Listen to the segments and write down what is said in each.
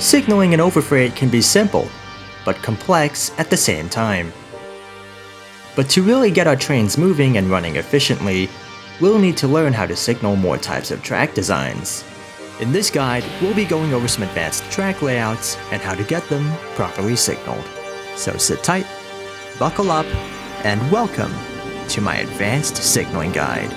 Signaling in Overfreight can be simple, but complex at the same time. But to really get our trains moving and running efficiently, we'll need to learn how to signal more types of track designs. In this guide, we'll be going over some advanced track layouts and how to get them properly signaled. So sit tight, buckle up, and welcome to my advanced signaling guide.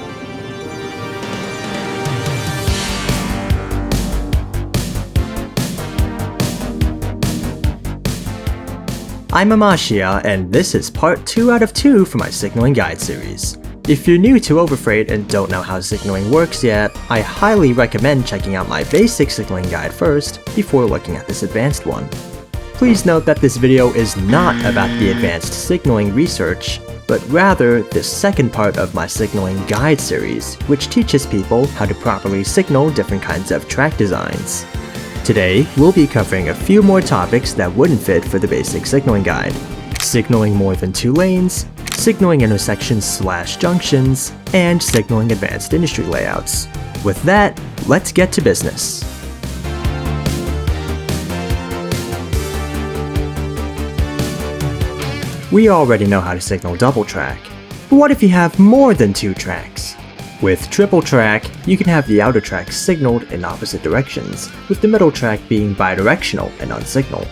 I'm Amashia, and this is part 2 out of 2 for my signaling guide series. If you're new to Overfreight and don't know how signaling works yet, I highly recommend checking out my basic signaling guide first before looking at this advanced one. Please note that this video is not about the advanced signaling research, but rather the second part of my signaling guide series, which teaches people how to properly signal different kinds of track designs. Today, we'll be covering a few more topics that wouldn't fit for the basic signaling guide. Signaling more than 2 lanes, signaling intersections/junctions, and signaling advanced industry layouts. With that, let's get to business. We already know how to signal double track, but what if you have more than 2 tracks? With triple track, you can have the outer tracks signaled in opposite directions, with the middle track being bidirectional and unsignaled.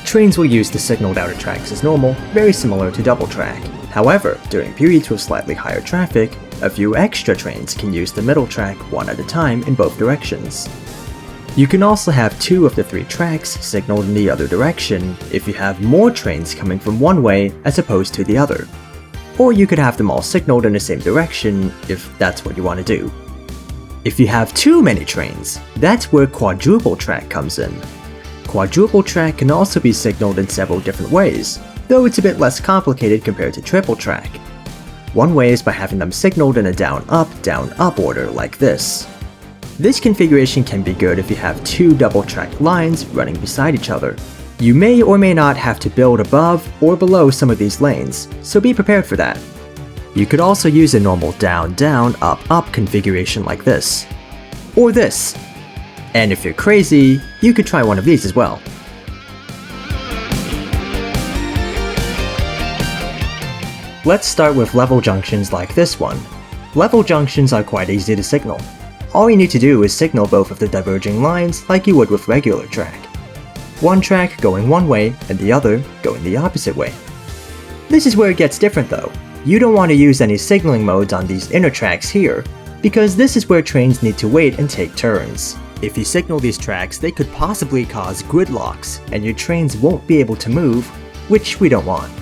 Trains will use the signaled outer tracks as normal, very similar to double track. However, during periods with slightly higher traffic, a few extra trains can use the middle track one at a time in both directions. You can also have 2 of the 3 tracks signaled in the other direction if you have more trains coming from one way as opposed to the other. Or you could have them all signaled in the same direction if that's what you want to do. If you have too many trains, that's where quadruple track comes in. Quadruple track can also be signaled in several different ways, though it's a bit less complicated compared to triple track. One way is by having them signaled in a down-up order like this. This configuration can be good if you have 2 double track lines running beside each other. You may or may not have to build above or below some of these lanes, so be prepared for that. You could also use a normal down-down, up-up configuration like this. Or this. And if you're crazy, you could try one of these as well. Let's start with level junctions like this one. Level junctions are quite easy to signal. All you need to do is signal both of the diverging lines like you would with regular track. One track going one way and the other going the opposite way. This is where it gets different though. You don't want to use any signaling modes on these inner tracks here, because this is where trains need to wait and take turns. If you signal these tracks, they could possibly cause gridlocks, and your trains won't be able to move, which we don't want.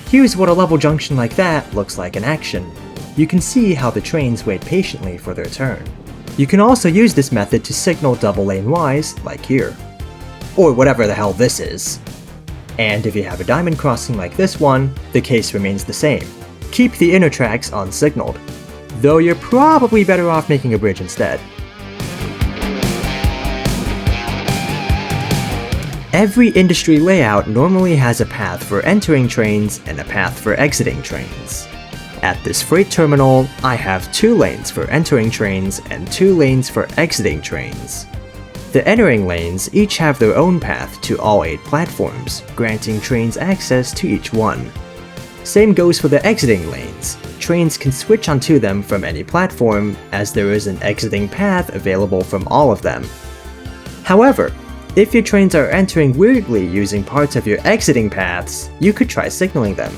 Here's what a level junction like that looks like in action. You can see how the trains wait patiently for their turn. You can also use this method to signal double lane Ys, like here. Or whatever the hell this is. And if you have a diamond crossing like this one, the case remains the same. Keep the inner tracks unsignaled, though you're probably better off making a bridge instead. Every industry layout normally has a path for entering trains and a path for exiting trains. At this freight terminal, I have 2 lanes for entering trains and 2 lanes for exiting trains. The entering lanes each have their own path to all 8 platforms, granting trains access to each one. Same goes for the exiting lanes. Trains can switch onto them from any platform, as there is an exiting path available from all of them. However, if your trains are entering weirdly using parts of your exiting paths, you could try signaling them.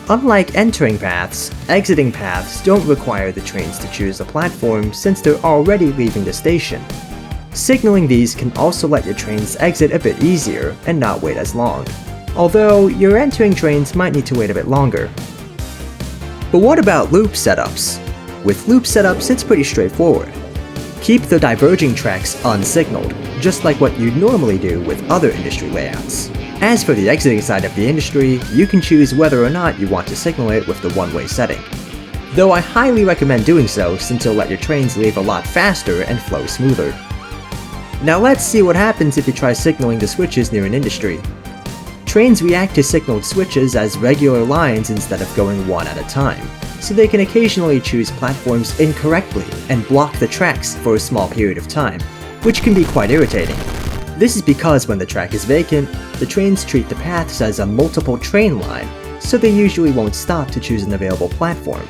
Unlike entering paths, exiting paths don't require the trains to choose a platform since they're already leaving the station. Signaling these can also let your trains exit a bit easier and not wait as long, although your entering trains might need to wait a bit longer. But what about loop setups? With loop setups, it's pretty straightforward. Keep the diverging tracks unsignaled, just like what you'd normally do with other industry layouts. As for the exiting side of the industry, you can choose whether or not you want to signal it with the one-way setting. Though I highly recommend doing so since it'll let your trains leave a lot faster and flow smoother. Now let's see what happens if you try signaling the switches near an industry. Trains react to signaled switches as regular lines instead of going one at a time, so they can occasionally choose platforms incorrectly and block the tracks for a small period of time, which can be quite irritating. This is because when the track is vacant, the trains treat the paths as a multiple train line, so they usually won't stop to choose an available platform.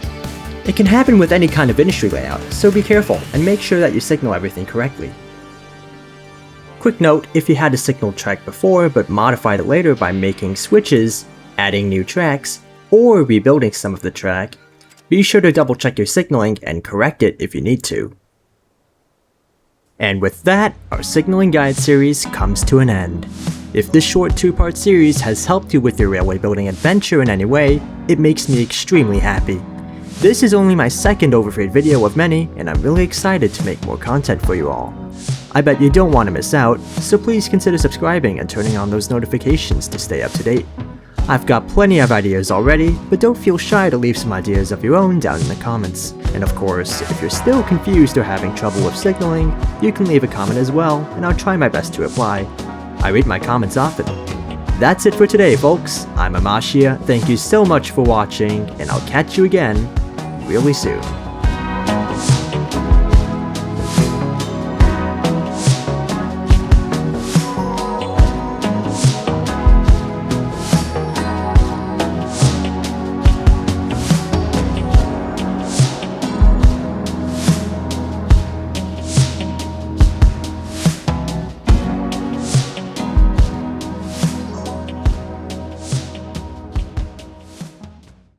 It can happen with any kind of industry layout, so be careful and make sure that you signal everything correctly. Quick note, if you had a signaled track before but modified it later by making switches, adding new tracks, or rebuilding some of the track, be sure to double check your signaling and correct it if you need to. And with that, our signaling guide series comes to an end. If this short 2-part series has helped you with your railway building adventure in any way, it makes me extremely happy. This is only my second Overfreight video of many, and I'm really excited to make more content for you all. I bet you don't want to miss out, so please consider subscribing and turning on those notifications to stay up to date. I've got plenty of ideas already, but don't feel shy to leave some ideas of your own down in the comments. And of course, if you're still confused or having trouble with signaling, you can leave a comment as well, and I'll try my best to reply. I read my comments often. That's it for today, folks. I'm Maguire, thank you so much for watching, and I'll catch you again really soon.